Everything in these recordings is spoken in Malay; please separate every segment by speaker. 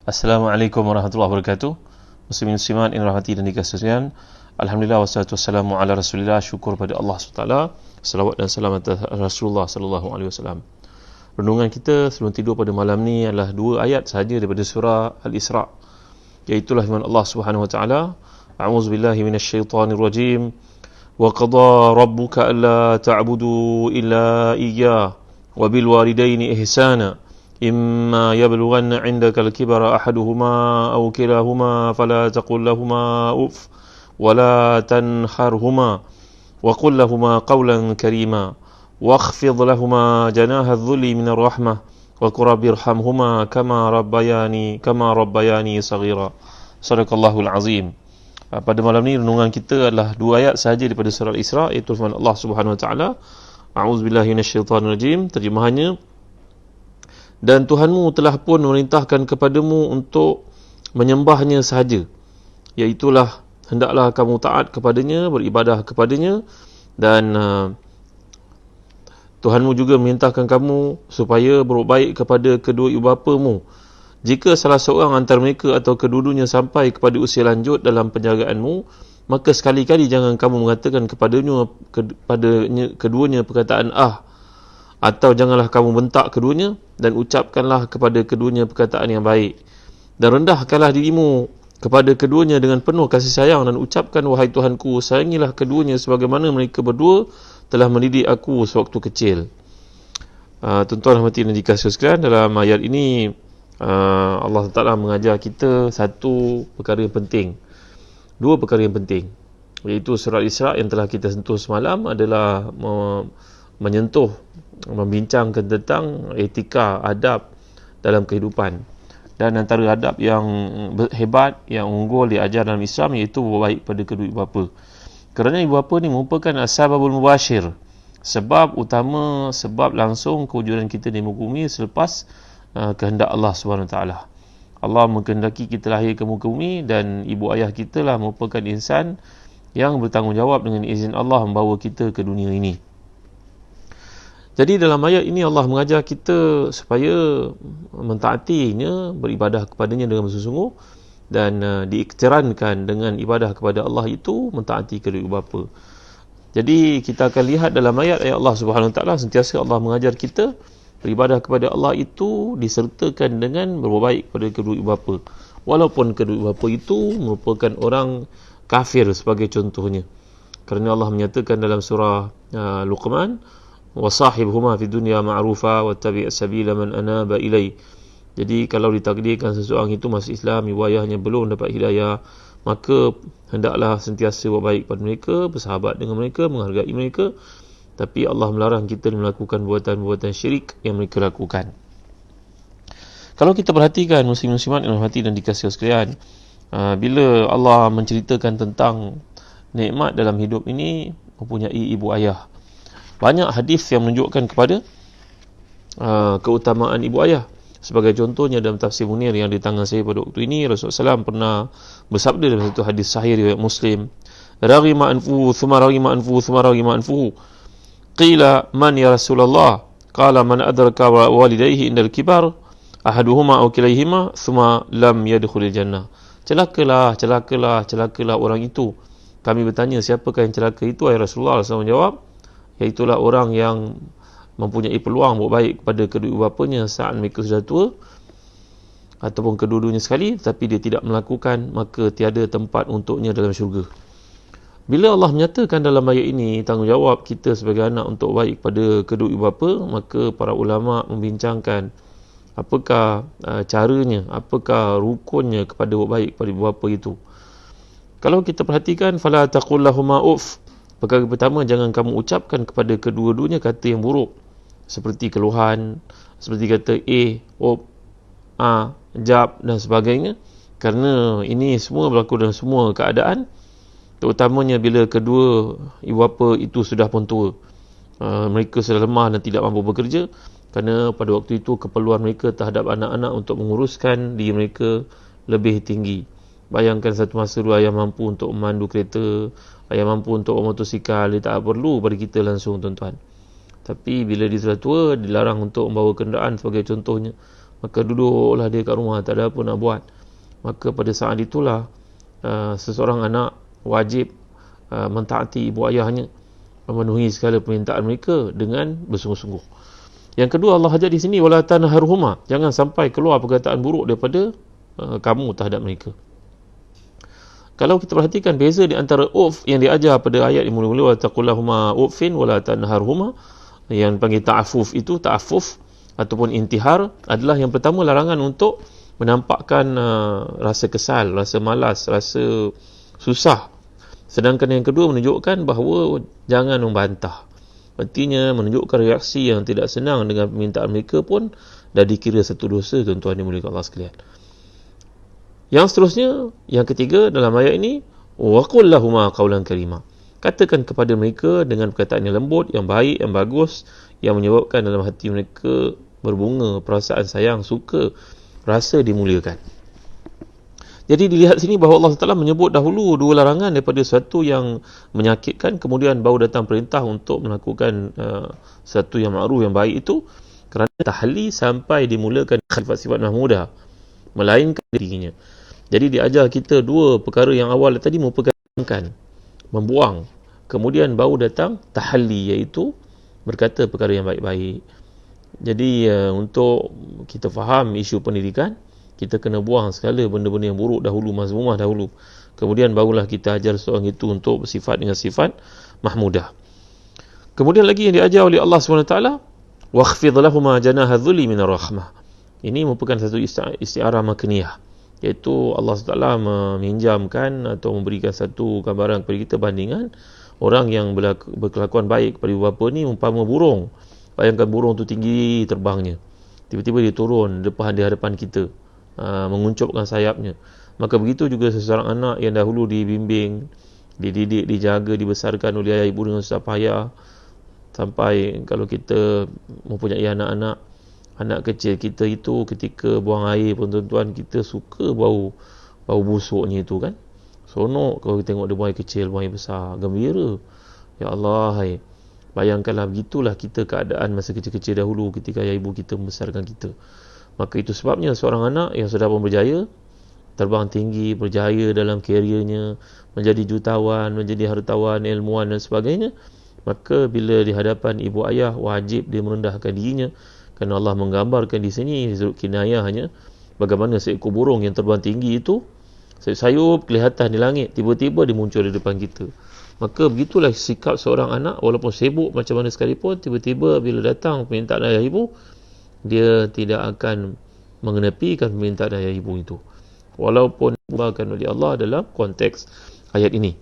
Speaker 1: Assalamualaikum warahmatullahi wabarakatuh. Muslimin muslimat yang dirahmati dan dikasihi sekalian. Alhamdulillah wassalatu wassalamu ala Rasulillah. Syukur pada Allah SWT. Salawat dan salam atas Rasulullah sallallahu alaihi wasallam. Renungan kita sebelum tidur pada malam ni adalah 2 ayat sahaja daripada surah Al-Isra', iaitu firman Allah Subhanahu wa taala, A'udzubillahi minasyaitonir rajim. Wa qada rabbuka alla ta'budu illa iyyah wa bil walidaini ihsana. إما يبلغن عندك الكبر أحدهما أو كلاهما فلا تقل لهما أف ولا تنحرهما وقل لهما قولا كريما واخفض لهما جناح الذل من الرحمة وقل رب ارحمهما كما ربياني صغيرا. Sadaqallahul azim. Pada malam ni renungan kita adalah 2 ayat sahaja daripada surah Al-Isra', iaitu firman Allah Subhanahu wa taala, A'udzubillahi minasyaitonir rajim. Terjemahannya, dan Tuhanmu telah pun memerintahkan kepadamu untuk menyembahnya sahaja, iaitulah hendaklah kamu taat kepadanya, beribadah kepadanya, dan Tuhanmu juga memerintahkan kamu supaya berbuat baik kepada kedua ibu bapamu. Jika salah seorang antara mereka atau kedua-duanya sampai kepada usia lanjut dalam penjagaanmu, maka sekali-kali jangan kamu mengatakan kepadanya keduanya perkataan atau janganlah kamu bentak keduanya, dan ucapkanlah kepada keduanya perkataan yang baik, dan rendahkanlah dirimu kepada keduanya dengan penuh kasih sayang, dan ucapkan, wahai Tuhanku, sayangilah keduanya sebagaimana mereka berdua telah mendidik aku sewaktu kecil. Tuan-tuan dan hadirin dikasihi sekalian, dalam ayat ini Allah Ta'ala mengajar kita satu perkara yang penting, 2 perkara yang penting, iaitu surah Isra' yang telah kita sentuh semalam adalah membincangkan tentang etika, adab dalam kehidupan. Dan antara adab yang hebat, yang unggul diajar dalam Islam, iaitu berbaik pada kedua ibu bapa. Kerana ibu bapa ni merupakan asbabul mubashir, sebab utama, sebab langsung kewujudan kita di muka bumi selepas kehendak Allah SWT. Allah menghendaki kita lahir ke muka bumi, dan ibu ayah kita lah merupakan insan yang bertanggungjawab dengan izin Allah membawa kita ke dunia ini. Jadi dalam ayat ini Allah mengajar kita supaya mentaatinya, beribadah kepadanya dengan bersungguh, dan diiktirankan dengan ibadah kepada Allah itu mentaati kedua ibu bapa. Jadi kita akan lihat dalam ayat Allah Subhanahu Wa Taala, sentiasa Allah mengajar kita beribadah kepada Allah itu disertakan dengan berbuat baik kepada kedua ibu bapa, walaupun kedua ibu bapa itu merupakan orang kafir sebagai contohnya. Kerana Allah menyatakan dalam surah Luqman, wasahibhuma fid dunya ma'rufa wattabi' sabila man anaba ilai. Jadi kalau ditakdirkan seseorang itu masuk Islam, ibu ayahnya belum dapat hidayah, maka hendaklah sentiasa buat baik pada mereka, bersahabat dengan mereka, menghargai mereka. Tapi Allah melarang kita melakukan perbuatan-perbuatan syirik yang mereka lakukan. Kalau kita perhatikan muslim-muslimat yang dirahmati dan dikasihi sekalian, bila Allah menceritakan tentang nikmat dalam hidup ini mempunyai ibu ayah, banyak hadis yang menunjukkan kepada keutamaan ibu ayah. Sebagai contohnya dalam tafsir Munir yang di tangan saya pada waktu ini, Rasulullah SAW pernah bersabda dalam satu hadis sahih riwayat Muslim, Raghima anfuhu thumma raghima anfuhu thumma raghima anfuhu. Qila man ya Rasulullah? Qala man adraka walidayhi indal kibar ahaduhuma aw kilayhima thumma lam yadkhulil jannah. Celakalah orang itu. Kami bertanya, siapakah yang celaka itu, ya Rasulullah? SAW menjawab, iaitulah orang yang mempunyai peluang buat baik kepada kedua ibu bapanya saat mereka sudah tua, ataupun kedua-duanya sekali, tapi dia tidak melakukan, maka tiada tempat untuknya dalam syurga. Bila Allah menyatakan dalam ayat ini tanggungjawab kita sebagai anak untuk baik pada kedua ibu bapa, maka para ulama membincangkan apakah caranya, apakah rukunnya kepada buat baik pada ibu bapa itu. Kalau kita perhatikan, fala taqul lahuma uff. Perkara pertama, jangan kamu ucapkan kepada kedua-duanya kata yang buruk, seperti keluhan, seperti kata op, jap dan sebagainya. Kerana ini semua berlaku dalam semua keadaan, terutamanya bila kedua ibu bapa itu sudah pun tua. Mereka sudah lemah dan tidak mampu bekerja, kerana pada waktu itu keperluan mereka terhadap anak-anak untuk menguruskan diri mereka lebih tinggi. Bayangkan satu masa dulu ayah mampu untuk memandu kereta, ayah mampu untuk motosikal, dia tak perlu pada kita langsung, tuan-tuan. Tapi bila dia sudah tua, dilarang untuk membawa kenderaan sebagai contohnya, maka duduklah dia kat rumah, tak ada apa nak buat. Maka pada saat itulah seseorang anak wajib mentaati ibu ayahnya, memenuhi segala permintaan mereka dengan bersungguh-sungguh. Yang kedua, Allah ajar di sini, wala tanharhuma, jangan sampai keluar perkataan buruk daripada kamu terhadap mereka. Kalau kita perhatikan beza di antara uf yang diajar pada ayat yang mula-mula, wa taqullahuma ufin wala tanharhuma, yang panggil ta'affuf itu, ta'affuf ataupun intihar adalah yang pertama, larangan untuk menampakkan rasa kesal, rasa malas, rasa susah. Sedangkan yang kedua menunjukkan bahawa jangan membantah. Artinya menunjukkan reaksi yang tidak senang dengan permintaan mereka pun dah dikira satu dosa, tuan-tuan yang mulia Allah sekalian. Yang seterusnya, yang ketiga dalam ayat ini, wa qul lahuma qawlan karima, katakan kepada mereka dengan perkataan yang lembut, yang baik, yang bagus, yang menyebabkan dalam hati mereka berbunga perasaan sayang, suka, rasa dimuliakan. Jadi dilihat sini bahawa Allah Taala menyebut dahulu dua larangan daripada sesuatu yang menyakitkan, kemudian baru datang perintah untuk melakukan sesuatu yang ma'ruf, yang baik itu, kerana tahli sampai dimulakan sifat-sifat mahmudah, melainkan dirinya. Jadi diajar kita dua perkara yang awal tadi, memperkenalkan, membuang, kemudian baru datang tahalli, iaitu berkata perkara yang baik-baik. Jadi untuk kita faham isu pendidikan, kita kena buang segala benda-benda yang buruk dahulu, mazmumah dahulu, kemudian barulah kita ajar seorang itu untuk bersifat dengan sifat mahmudah. Kemudian lagi yang diajar oleh Allah SWT, wakhfid lahuma janaha dhulli minar rahmah. Ini merupakan satu istiarah makaniyah, iaitu Allah SWT meminjamkan atau memberikan satu gambaran kepada kita bandingan orang yang berkelakuan baik kepada ibu bapa ni umpama burung. Bayangkan burung tu tinggi terbangnya, tiba-tiba dia turun di hadapan kita, menguncupkan sayapnya. Maka begitu juga seseorang anak yang dahulu dibimbing, dididik, dijaga, dibesarkan oleh ayah ibu dengan susah payah, sampai kalau kita mempunyai anak kecil kita itu, ketika buang air pun tuan-tuan, kita suka bau busuknya itu kan, seronok kalau kita tengok dia buang air kecil, buang air besar, gembira. Ya Allah, bayangkanlah begitulah kita keadaan masa kecil-kecil dahulu ketika ayah ibu kita membesarkan kita. Maka itu sebabnya seorang anak yang sudah pun berjaya, terbang tinggi, berjaya dalam kerjanya, menjadi jutawan, menjadi hartawan, ilmuwan dan sebagainya, maka bila di hadapan ibu ayah, wajib dia merendahkan dirinya, kerana Allah menggambarkan di sini kinayahnya bagaimana seekor burung yang terbang tinggi itu, sayup kelihatan di langit, tiba-tiba dia muncul di depan kita. Maka begitulah sikap seorang anak, walaupun sibuk macam mana sekalipun, tiba-tiba bila datang permintaan ayah ibu, dia tidak akan mengenepikan permintaan ayah ibu itu, walaupun diubahkan oleh Allah dalam konteks ayat ini.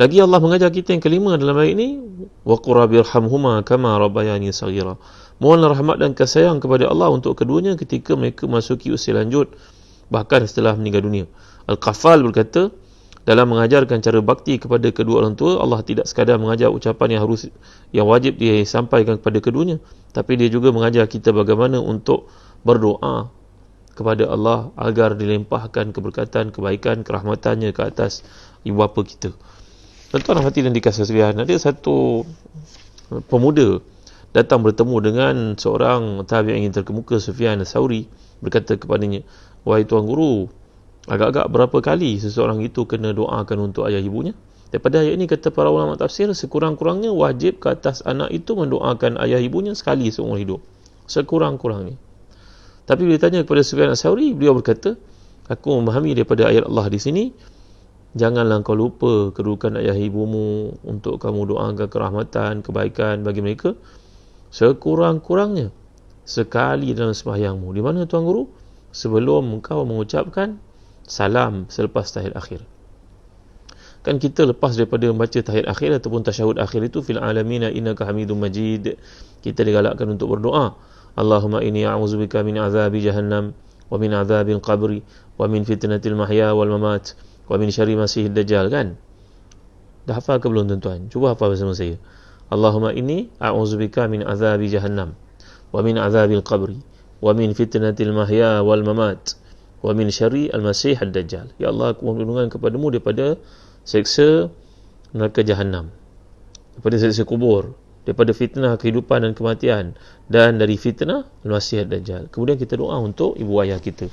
Speaker 1: Lagi Allah mengajar kita yang kelima dalam ayat ini, wa qur rabbirhamhuma kama rabbayani saghira, mohonlah rahmat dan kasih sayang kepada Allah untuk keduanya ketika mereka masuki usia lanjut, bahkan setelah meninggal dunia. Al-Qafal berkata, dalam mengajarkan cara bakti kepada kedua orang tua, Allah tidak sekadar mengajar ucapan yang wajib disampaikan kepada keduanya, tapi dia juga mengajar kita bagaimana untuk berdoa kepada Allah agar dilimpahkan keberkatan, kebaikan, kerahmatannya ke atas ibu bapa kita. Tuan-tuan hati dan dikasih sekalian, ada satu pemuda datang bertemu dengan seorang tabi'in yang terkemuka, Sufyan Ats-Tsauri, berkata kepadanya, wahai tuan guru, agak-agak berapa kali seseorang itu kena doakan untuk ayah ibunya? Daripada ayat ini, kata para ulama tafsir, sekurang-kurangnya wajib ke atas anak itu mendoakan ayah ibunya sekali seumur hidup, sekurang-kurangnya. Tapi bila ditanya kepada Sufyan Ats-Tsauri, beliau berkata, aku memahami daripada ayat Allah di sini, janganlah kau lupa kedudukan ayah ibumu untuk kamu doakan kerahmatan, kebaikan bagi mereka, sekurang-kurangnya sekali dalam sembahyangmu. Di mana tuan guru? Sebelum engkau mengucapkan salam selepas tahiyat akhir. Kan kita lepas daripada membaca tahiyat akhir ataupun tasyahud akhir itu, fil alamina innaka hamidum majid, kita digalakkan untuk berdoa, Allahumma inni a'udzubika min azabi jahannam wa min azabil qabri wa min fitnatil mahya wal mamat wa min syarri masihid dajjal. Kan dah hafal ke belum tuan-tuan? Cuba hafal bersama saya. Allahumma inni a'udzubika min azabi jahannam wa min azabil qabri wa min fitnatil mahya wal mamat wa min syarri al-masih ad-dajjal. Ya Allah, aku mohon perlindungan kepadamu daripada seksa neraka Jahannam, daripada seksa kubur, daripada fitnah kehidupan dan kematian, dan dari fitnah Al-Masih Ad-Dajjal. Kemudian kita doa untuk ibu ayah kita.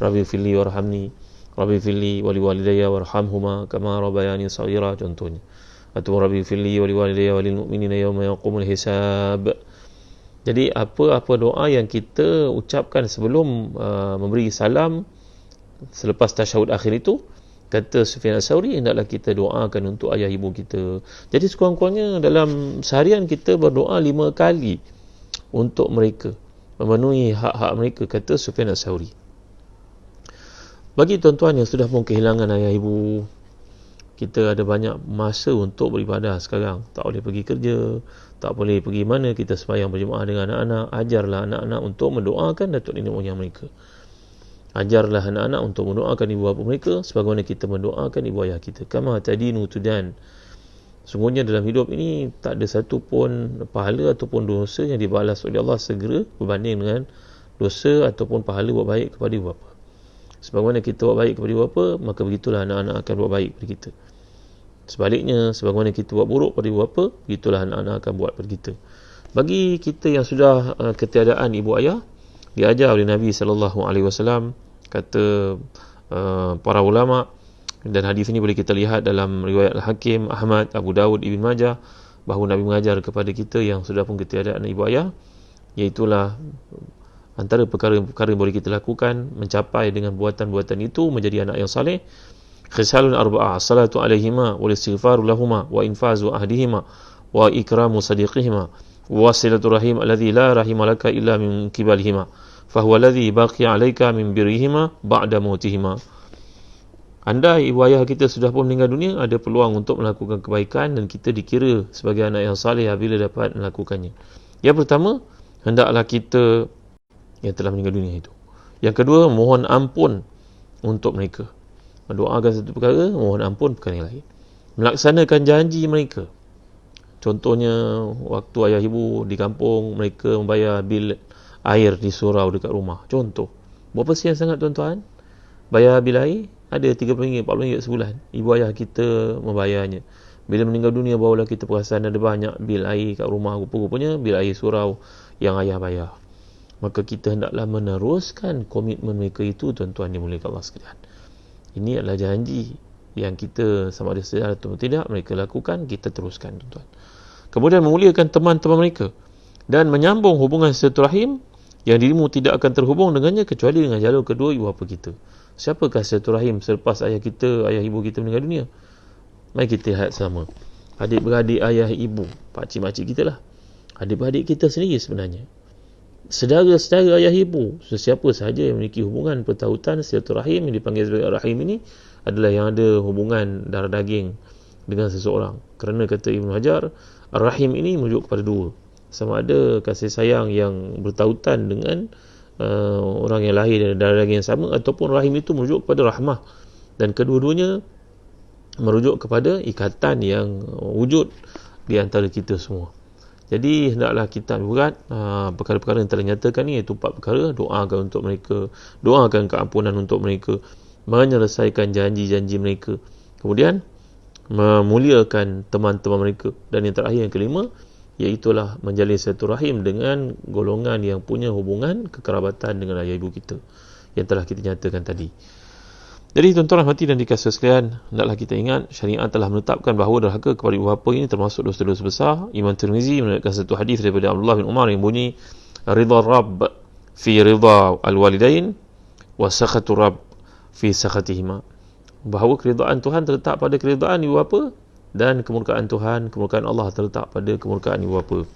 Speaker 1: Rabbi firli warhamni, Rabbi firli wali walidayya warhamhuma kama rabbayani shaghira, contohnya. Atau Rabbi firli wali walidayya walil mu'minina yawma yaqumul hisab. Jadi apa-apa doa yang kita ucapkan sebelum memberi salam selepas tasyahud akhir itu, kata Sufyan Ats-Tsauri, hendaklah kita doakan untuk ayah ibu kita. Jadi sekurang-kurangnya dalam seharian kita berdoa 5 kali untuk mereka, memenuhi hak-hak mereka, kata Sufyan Ats-Tsauri. Bagi tuan-tuan yang sudah pun kehilangan ayah ibu, kita ada banyak masa untuk beribadah sekarang. Tak boleh pergi kerja, tak boleh pergi mana, kita sembahyang berjemaah dengan anak-anak. Ajarlah anak-anak untuk mendoakan datuk nenek moyang mereka. Ajarlah anak-anak untuk mendoakan ibu bapa mereka sebagaimana kita mendoakan ibu ayah kita. Kama tadinu tudan. Sungguhnya dalam hidup ini tak ada satu pun pahala ataupun dosa yang dibalas oleh Allah segera berbanding dengan dosa ataupun pahala buat baik kepada ibu bapa. Sebagaimana kita buat baik kepada ibu bapa, maka begitulah anak-anak akan buat baik kepada kita. Sebaliknya, sebagaimana kita buat buruk pada ibu bapa, begitulah anak-anak akan buat pada kita. Bagi kita yang sudah ketiadaan ibu ayah, diajar oleh Nabi SAW, kata para ulama, dan hadis ini boleh kita lihat dalam riwayat Al-Hakim, Ahmad, Abu Dawud, Ibn Majah, bahawa Nabi mengajar kepada kita yang sudah pun ketiadaan ibu ayah, iaitulah antara perkara-perkara yang boleh kita lakukan mencapai dengan buatan-buatan itu menjadi anak yang saleh. Khisalun arba'ah, salatu alaihima, wal istighfaru lahuma, wa infazu ahdihima, wa ikramu sadiqihima, wa silatu rahim alladhi la rahima laka illa min kibalihima, fahuwa alladhi baqi alaika min birihima ba'da mautihima. Andai ibu ayah kita sudah pun meninggal dunia, ada peluang untuk melakukan kebaikan dan kita dikira sebagai anak yang saleh apabila dapat melakukannya. Yang pertama, hendaklah kita yang telah meninggal dunia itu. Yang kedua, mohon ampun untuk mereka. Mendoakan satu perkara, mohon ampun perkara yang lain. Melaksanakan janji mereka. Contohnya, waktu ayah ibu di kampung, mereka membayar bil air di surau dekat rumah. Contoh. Berapa siang sangat tuan-tuan? Bayar bil air, ada RM30, RM40 sebulan. Ibu ayah kita membayarnya. Bila meninggal dunia, barulah kita perasan ada banyak bil air kat rumah. Rupa-rupanya bil air surau yang ayah bayar. Maka kita hendaklah meneruskan komitmen mereka itu, tuan-tuan dimuliakan Allah sekalian. Ini adalah janji yang kita sama ada sedar atau tidak mereka lakukan, kita teruskan, tuan-tuan. Kemudian memuliakan teman-teman mereka dan menyambung hubungan silaturahim yang dirimu tidak akan terhubung dengannya kecuali dengan jalur kedua ibu bapa kita. Siapakah silaturahim selepas ayah ibu kita meninggal dunia? Mari kita lihat sama. Adik-beradik ayah ibu, pakcik-makcik kita lah. Adik-beradik kita sendiri sebenarnya. Saudara-saudara ayah ibu, sesiapa sahaja yang memiliki hubungan pertautan silaturahim yang dipanggil sebagai rahim ini adalah yang ada hubungan darah daging dengan seseorang. Kerana kata Ibn Hajar, rahim ini merujuk kepada dua. Sama ada kasih sayang yang bertautan dengan orang yang lahir dari darah daging yang sama, ataupun rahim itu merujuk kepada rahmah. Dan kedua-duanya merujuk kepada ikatan yang wujud di antara kita semua. Jadi hendaklah kita berat perkara-perkara yang telah nyatakan ni, iaitu 4 perkara. Doakan untuk mereka, doakan keampunan untuk mereka, menyelesaikan janji-janji mereka, kemudian memuliakan teman-teman mereka, dan yang terakhir yang kelima, iaitulah menjalin silaturahim dengan golongan yang punya hubungan kekerabatan dengan ayah ibu kita yang telah kita nyatakan tadi. Jadi tuan-tuan rahmati dan dikasihi sekalian, hendaklah kita ingat syariat telah menetapkan bahawa derhaka kepada ibu bapa ini termasuk dosa-dosa besar. Imam Tirmizi menukilkan satu hadis daripada Abdullah bin Umar yang bunyi, ridha Rabb fi ridha al-walidain wa sakhatu Rabb fi sakhatihima. Bahawa keridaan Tuhan terletak pada keridaan ibu bapa, dan kemurkaan Tuhan, kemurkaan Allah terletak pada kemurkaan ibu bapa.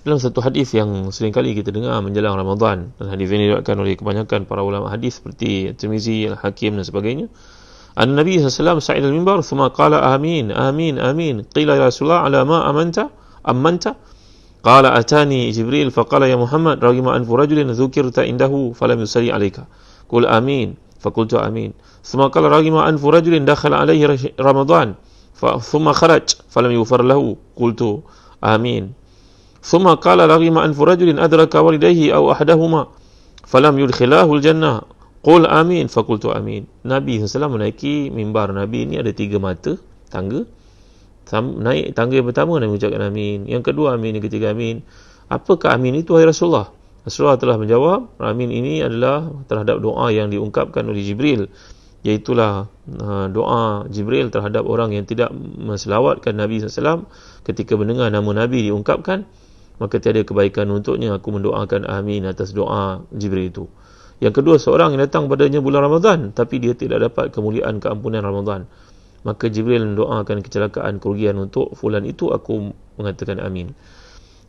Speaker 1: Dalam satu hadis yang sering kali kita dengar menjelang Ramadan, dan hadis ini diriwayatkan oleh kebanyakan para ulama hadis seperti Tirmizi, Al-Hakim dan sebagainya. An-Nabi SAW sa'id al-mimbar thumma qala amin amin amin, qila ya Rasulullah ala ma amanta qala atani Jibril faqala ya Muhammad raghima anfu rajulin dzukirta indahu falam yusalli alayka qul amin faqultu amin thumma qala raghima anfu rajulin dakhala alayhi Ramadan thumma kharaj falam yughfar lahu qultu amin ثم قال رغم أنف رجل أدرك والديه أو أحدهما فلم يدخلاه الجنة قل آمين فقلت آمين. Nabi SAW menaiki mimbar Nabi ini ada 3 mata tangga, Naik tangga yang pertama Nabi mengucapkan amin, yang kedua amin, yang ketiga amin. Apakah amin itu, wahai Rasulullah? Rasulullah telah menjawab, amin ini adalah terhadap doa yang diungkapkan oleh Jibril, iaitulah doa Jibril terhadap orang yang tidak menselawatkan Nabi SAW. Ketika mendengar nama Nabi diungkapkan, maka tiada kebaikan untuknya. Aku mendoakan amin atas doa Jibril itu. Yang kedua, seorang yang datang padanya bulan Ramadan tapi dia tidak dapat kemuliaan keampunan Ramadan, maka Jibril mendoakan kecelakaan, kerugian untuk fulan itu. Aku mengatakan amin.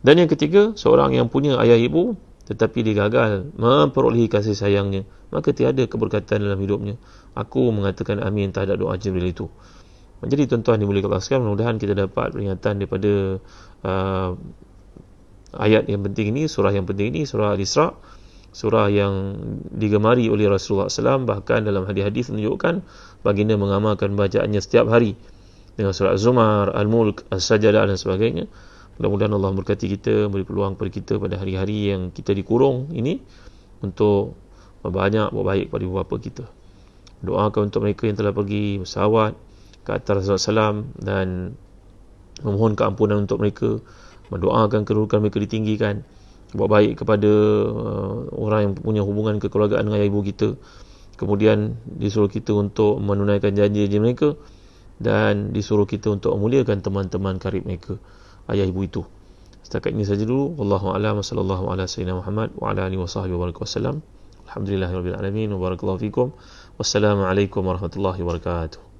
Speaker 1: Dan yang ketiga, seorang yang punya ayah ibu tetapi dia gagal memperolehi kasih sayangnya, maka tiada keberkatan dalam hidupnya. Aku mengatakan amin terhadap doa Jibril itu. Jadi tuan-tuan dimuliakan Allah sekalian, mudah-mudahan kita dapat peringatan daripada ayat yang penting ini, surah yang penting ini, surah Al-Isra, surah yang digemari oleh Rasulullah SAW. Bahkan dalam hadis-hadis menunjukkan baginda mengamalkan bacaannya setiap hari, dengan surah Az-Zumar, Al-Mulk, As-Sajdah dan sebagainya. Mudah-mudahan Allah berkati kita, beri peluang kepada kita pada hari-hari yang kita dikurung ini untuk banyak buat baik pada ibu bapa kita. Doakan untuk mereka yang telah pergi bersawat ke atas Rasulullah SAW dan memohon keampunan untuk mereka, mendoakan kedudukan mereka ditinggikan, buat baik kepada orang yang punya hubungan kekeluargaan dengan ayah ibu kita. Kemudian disuruh kita untuk menunaikan janji-janji mereka, dan disuruh kita untuk memuliakan teman-teman karib mereka, ayah ibu itu. Setakat ini saja dulu. Wallahu a'lam. Sallallahu ala sayyidina Muhammad wa ala alihi wasahbihi wasallam. Alhamdulillahirabbil alamin wa barakallahu fikum. Wassalamualaikum warahmatullahi wabarakatuh.